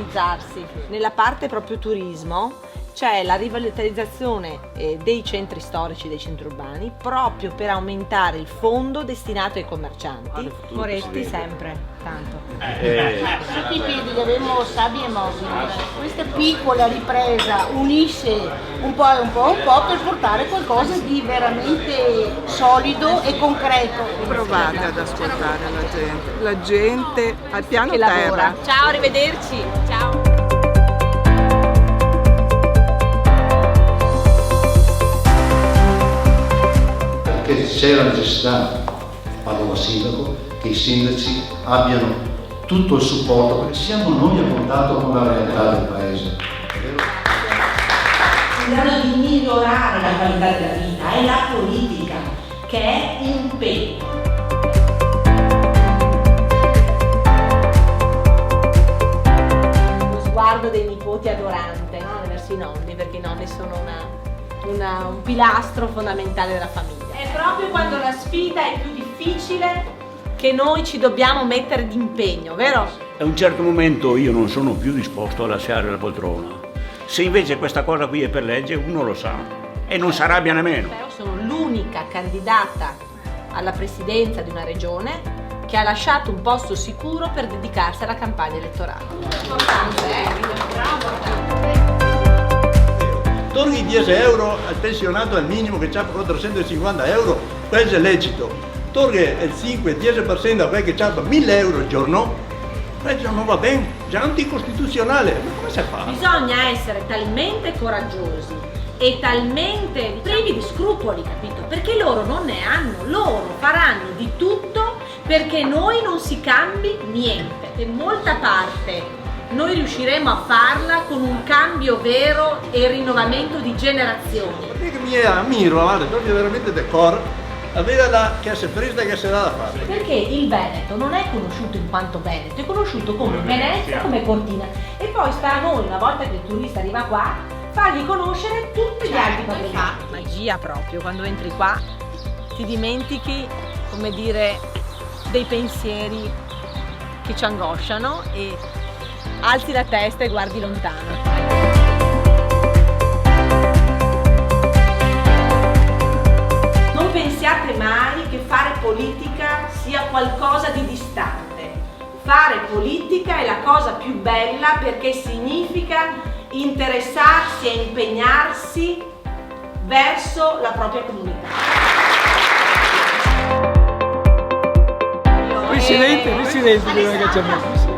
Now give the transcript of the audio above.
rivitalizzarsi. Nella parte proprio turismo c'è la rivitalizzazione dei centri storici, dei centri urbani, proprio per aumentare il fondo destinato ai commercianti. Moretti sempre, tanto. Tutti i piedi che avevamo sabbia e mobili. Questa piccola ripresa unisce un po' e un po' per portare qualcosa di veramente solido e concreto. Provate ad ascoltare la gente al piano Che terra. lavora. Ciao, arrivederci. Ciao. Perché c'è la necessità, parlo da sindaco, che i sindaci abbiano tutto il supporto, perché siamo noi a contatto con la realtà del paese. In grado di migliorare la qualità della vita, è la politica che è impegno. Lo sguardo dei nipoti adorante, no? Verso i nonni, perché i nonni sono un pilastro fondamentale della famiglia. È proprio quando la sfida è più difficile che noi ci dobbiamo mettere d'impegno, vero? A un certo momento io non sono più disposto a lasciare la poltrona. Se invece questa cosa qui è per legge, uno lo sa e non si arrabbia nemmeno. Io sono l'unica candidata alla presidenza di una regione che ha lasciato un posto sicuro per dedicarsi alla campagna elettorale. Torni 10 euro al pensionato al minimo che ha 450 euro, questo è lecito. Torni il 5-10% a quello che ha 1000 euro al giorno, questo non va bene, già anticostituzionale. Ma come si fa? Bisogna essere talmente coraggiosi e talmente privi di scrupoli, capito? Perché loro non ne hanno, loro faranno di tutto perché noi non si cambi niente. E molta parte noi riusciremo a farla con un cambio vero e rinnovamento di generazioni. Perché mi ammiro, guarda, proprio veramente decor, avere la che si presta che si dà da fare. Perché il Veneto non è conosciuto in quanto Veneto, è conosciuto come Venezia, come Cortina. E poi sta a noi, una volta che il turista arriva qua, fargli conoscere tutti gli altri patrimoni. Magia proprio, quando entri qua ti dimentichi, come dire, dei pensieri che ci angosciano e alzi la testa e guardi lontano. Non pensiate mai che fare politica sia qualcosa di distante. Fare politica è la cosa più bella perché significa interessarsi e impegnarsi verso la propria comunità. Presidente, che ci ha messo.